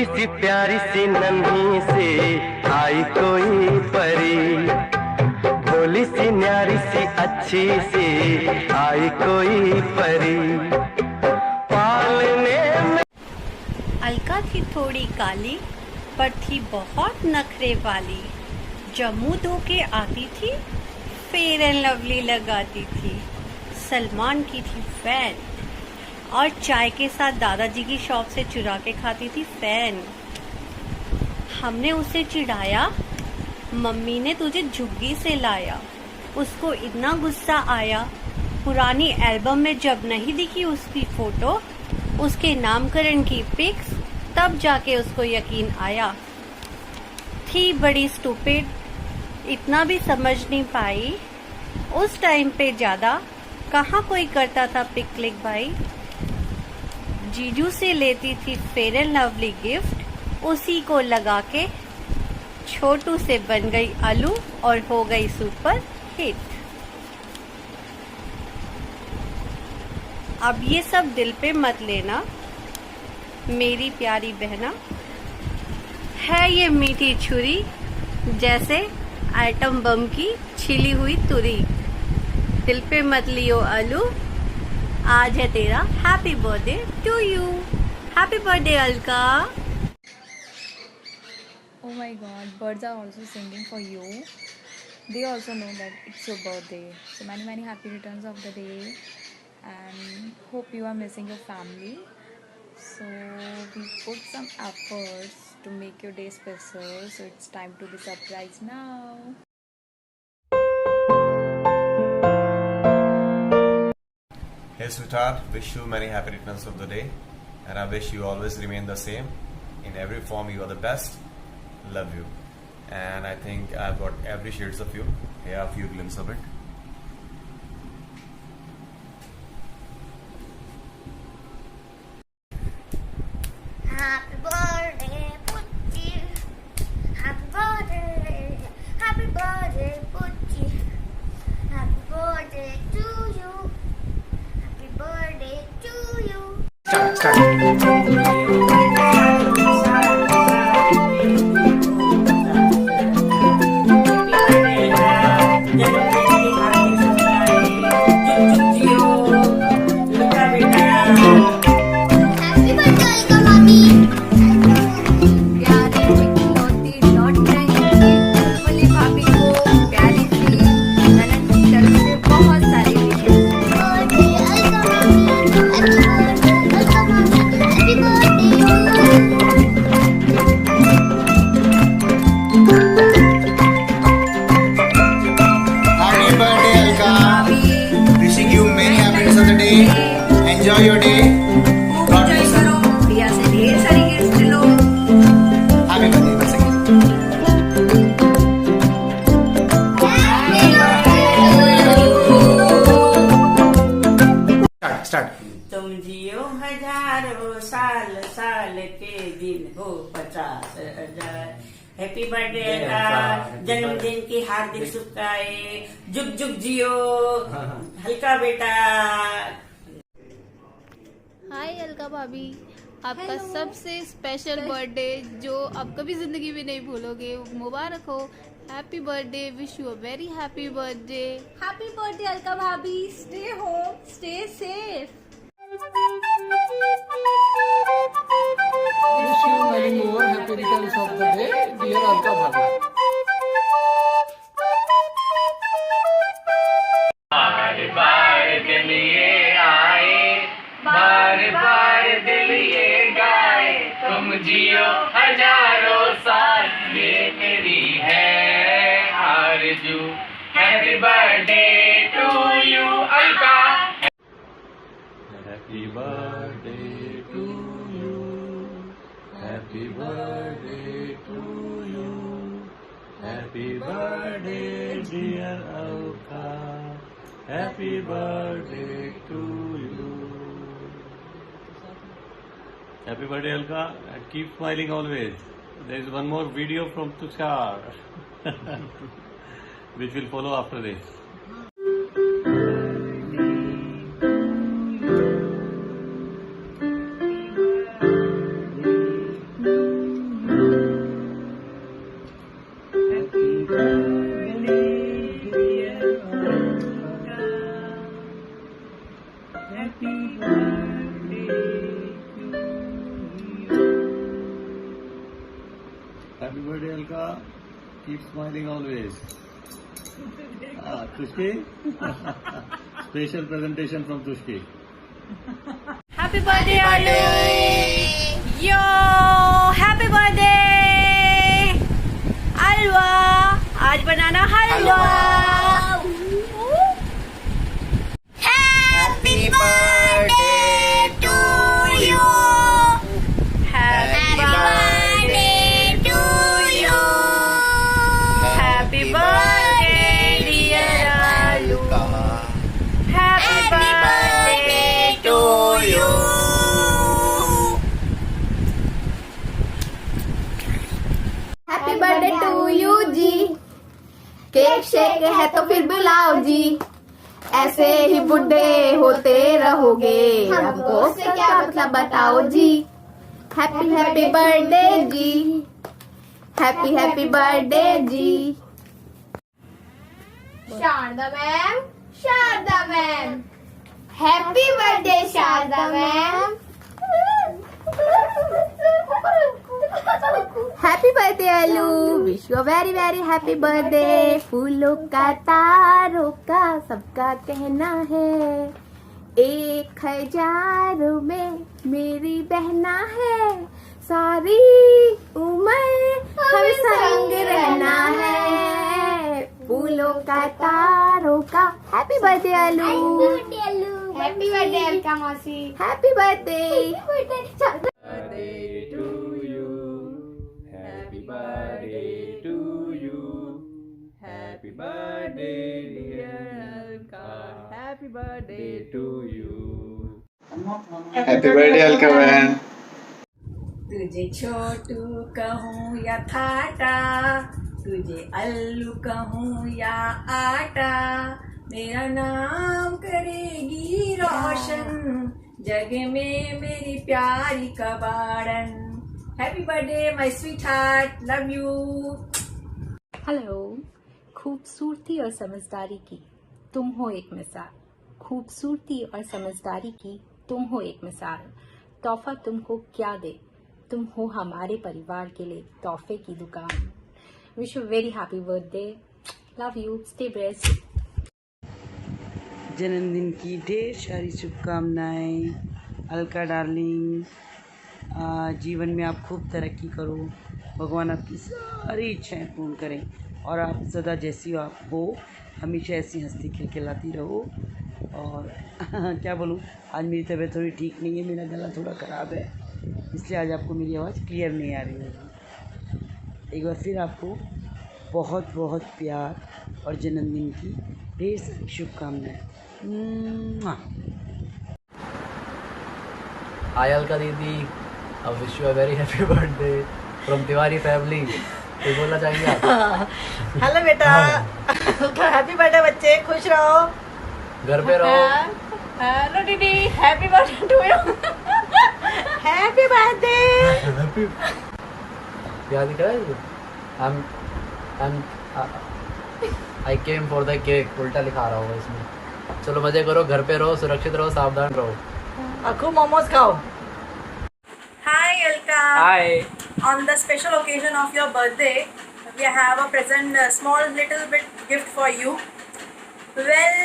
भोली सी प्यारी सी नन्ही सी आई कोई परी, भोली सी न्यारी सी अच्छी सी आई कोई परी, पालने में। अलका थी थोड़ी काली पर थी बहुत नखरे वाली, जब मुंह धो के आती थी फेयर एंड लवली लगाती थी, सलमान की थी फैन और चाय के साथ दादाजी की शॉप से चुरा के खाती थी फैन। हमने उसे चिढ़ाया, मम्मी ने तुझे झुग्गी से लाया, उसको इतना गुस्सा आया, पुरानी एल्बम में जब नहीं दिखी उसकी फोटो, उसके नामकरण की पिक्स, तब जाके उसको यकीन आया। थी बड़ी स्टूपिड, इतना भी समझ नहीं पाई, उस टाइम पे ज्यादा कहाँ कोई करता था पिक क्लिक भाई। जीजू से लेती थी फेयर एंड लवली गिफ्ट, उसी को लगा के छोटू से बन गई आलू और हो गई सुपर हिट। अब ये सब दिल पे मत लेना मेरी प्यारी बहना, है ये मीठी छुरी जैसे एटम बम की छिली हुई तुरी, दिल पे मत लियो आलू, आज है तेरा happy birthday to you. Happy birthday Alka. Oh my god, birds are also singing for you. They also know that it's your birthday. So many happy returns of the day, and hope you are missing your family. So we put some efforts to make your day special. So it's time to be surprised now. Hey sweetheart, wish you many happy returns of the day, and I wish you always remain the same. In every form you are the best. Love you. And I think I've got every shades of you. Here are a few glimpses of it. Happy birthday, Pucci. Happy birthday, happy birthday, Pucci. Happy birthday to you. Happy birthday to you. Happy birthday, Alka Mami. प्यारी इकलौती लौट रही थी, बोली भाभी को प्यारी सी ननद की तरफ से बहुत सारी विशेष। Birthday, Alka Mami. Happy birthday, Alka Mami. Happy Happy birthday, Alka. Wishing you many happiness of the day. Enjoy your day. God bless you. प्रिया से ढेर सारी गिफ्ट लो। Happy birthday once again. Start. तुम जियो हजारों साल, साल के दिन हो 50,000। हैप्पी बर्थडे का जन्मदिन की हार्दिक शुभकामनाएं, जुग जुग जियो हल्का बेटा। हाय अलका भाभी, आपका सबसे स्पेशल बर्थडे जो आप कभी जिंदगी में नहीं भूलोगे, मुबारक हो। Happy birthday, wish you a very happy birthday. Happy birthday, Alka Bhabhi. Stay home, stay safe. Wish you many more happy returns of the day, dear Alka Bhabhi. बार बार दिल ये आए, बार बार दिल ये गाए, तुम जियो हजारों साल, ये मेरी है आरज़ू। Happy birthday to you Alka. Happy birthday to you. Happy birthday to you. Happy birthday dear Alka. Happy birthday to you. Happy birthday Alka, and keep smiling always. There is one more video from Tushar which will follow after this. Happy birthday, Alka. Keep smiling always. Tushki. Special presentation from Tushki. Happy birthday, Alu! Yo! Happy birthday! हलवा आज बनाना हलवा। Happy birthday to you. Happy birthday to you. Happy birthday dear Alu. Happy birthday to you. Happy birthday to you ji. Cake shake है तो फिर बुलाओ जी। ऐसे ही बुढ़े होते रहोगे, हमको से क्या मतलब बताओ जी। हैप्पी हैप्पी बर्थडे जी। हैप्पी हैप्पी बर्थडे जी। Sharda ma'am, Sharda ma'am, happy birthday Sharda ma'am. Happy birthday Alu, wish you very very happy birthday. फूलों का तारों का सबका कहना है, 1000 में मेरी बहना है। सारी उम्र हम संग रहना है, फूलों का तारों का। हैप्पी बर्थडे अलू। हैप्पी बर्थडे अलका मौसी। Happy birthday. birthday to you. Happy birthday dear Alka. Happy birthday to you. Happy birthday, Alka man. तुझे छोटू कहूँ या थाटा, तुझे अल्लू कहूँ या आटा, मेरा नाम करेगी रोशन, जग में मेरी प्यारी कबाड़न। Happy birthday my sweetheart, love you. Hello. खूबसूरती और समझदारी की तुम हो एक मिसाल, खूबसूरती और समझदारी की तुम हो एक मिसाल। तोहफा तुमको क्या दे, तुम हो हमारे परिवार के लिए तोहफे की दुकान। Wish you very happy birthday, love you, stay blessed. जन्मदिन की ढेर सारी शुभकामनाएं अलका डार्लिंग। जीवन में आप खूब तरक्की करो, भगवान आपकी सारी इच्छाएं पूर्ण करें और आप सदा जैसी आप हो हमेशा ऐसी हंसती खिलखिलाती रहो। और क्या बोलूँ, आज मेरी तबीयत थोड़ी ठीक नहीं है, मेरा गला थोड़ा ख़राब है, इसलिए आज आपको मेरी आवाज़ क्लियर नहीं आ रही है। एक बार फिर आपको बहुत बहुत प्यार और जन्मदिन की ढेर सारी शुभकामनाएं। हाय अलका दीदी, अब wish you a very happy birthday from Tiwari family. कुछ बोलना चाहेंगे आप? हेलो बेटा, हैप्पी बर्थडे बच्चे, खुश रहो, घर पे रहो। हेलो दीदी, happy birthday to you. Happy birthday. क्या दिख रहा है? I came for the cake, उल्टा लिखा रहा होगा इसमें। चलो मजे करो, घर पे रहो, सुरक्षित रहो, सावधान रहो। खूब मोमोज खाओ। Hi Alka. Hi. On the special occasion of your birthday, we have a present, small little bit gift for you. Well,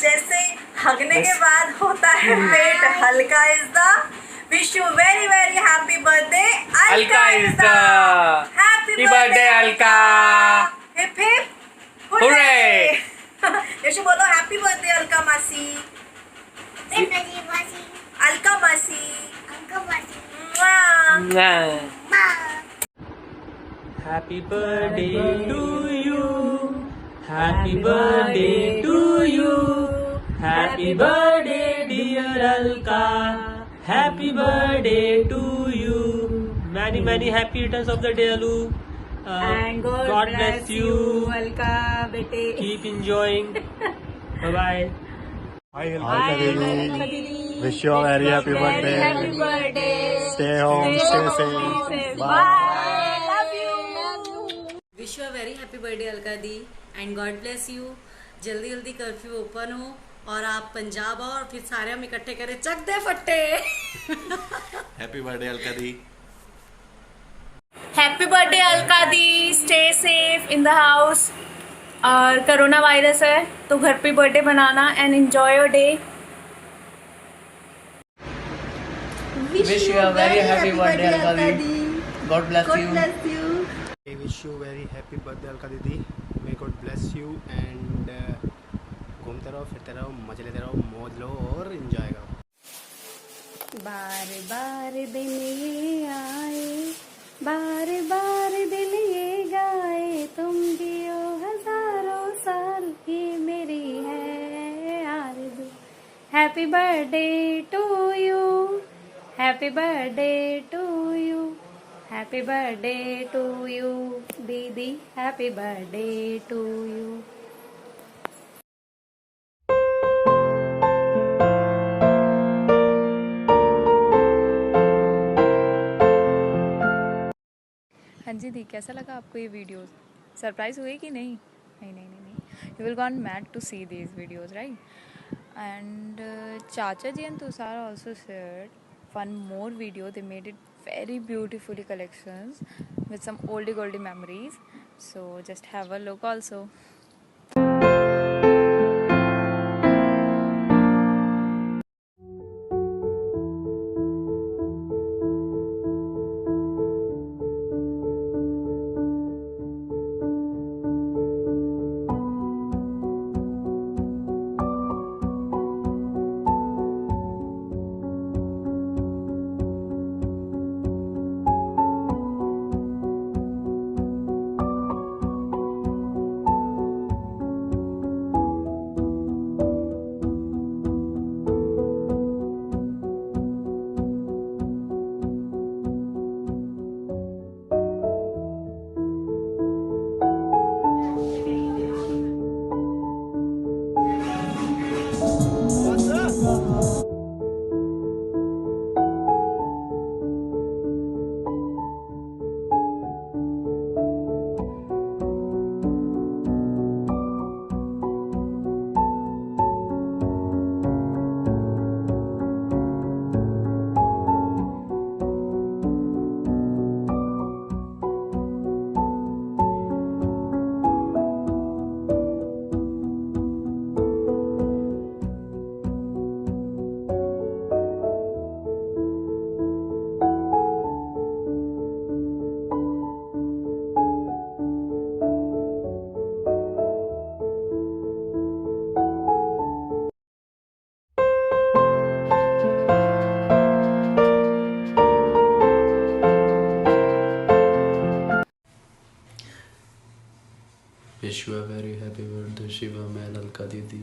जैसे हगने के बाद होता है पेट हल्का, is the wish you very very happy birthday. Alka is the happy birthday Alka. Hip hip Hooray. Yeshu बोलो happy birthday Alka मासी. अलका मासी। Happy birthday to you. Happy birthday to you. Happy birthday dear Alka. Happy birthday to you. Many many happy returns of the day, Alu. And God bless you, Alka bete. Keep enjoying. Bye bye. Hi, Alka Didi. Wish you a very happy birthday. Happy birthday. Stay home, stay safe. Bye. Love you. Wish you a very happy birthday Alka the and God bless you. जल्दी जल्दी curfew open हो और आप पंजाब आओ और फिर सारे हम इकट्ठे करें चक दे फट्टे। Happy birthday Alka the. Happy happy birthday Alka the, stay safe in the house. और कोरोना वायरस है तो घर पे birthday banana and enjoy your day. Wish you a very happy birthday, Alka Didi. God bless you. I wish you very happy birthday Alka Didi. May God bless you and घूमते रहो, फिरते रहो, मजे लेते रहो, मौज लो और एंजॉय करो। बार बार दिन ये आए, बार बार दिल ये गाए, तुम जियो हजारों साल, ये मेरी है आरज़ू। Happy birthday to you, happy birthday to you, happy birthday to you दीदी, हैप्पी बर्थडे टू यू। हाँ जी दी, कैसा लगा आपको ये वीडियोस? सरप्राइज हुए कि नहीं? नहीं, you will gone mad to see these videos, right? And चाचा जी and Tushar also shared one more video. They made it very beautifully collections with some oldie memories, so just have a look also. Wish you a very happy birthday, Shivam and Alka Didi.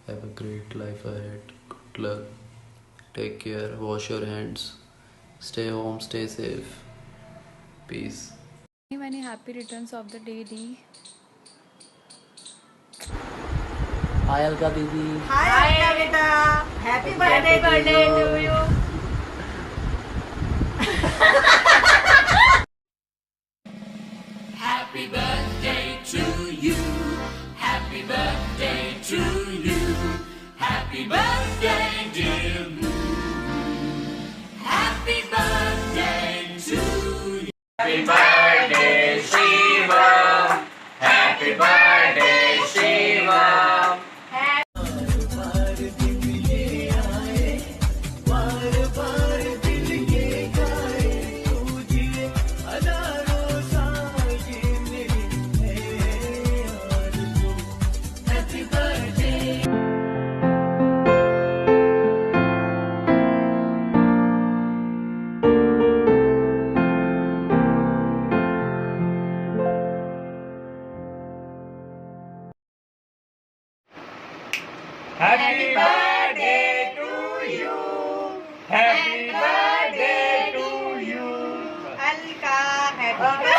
Have a great life ahead. Good luck. Take care. Wash your hands. Stay home. Stay safe. Peace. Many happy returns of the day, Dee. Hi Alka Didi. Hi Kavita. Happy birthday to you. Happy birthday to you. Happy birthday to you. Happy birthday, dear Blue. Happy birthday to you. Happy birthday, Shiva. Happy birthday, Shiva. Happy birthday to you. Happy birthday to you. Alka, happy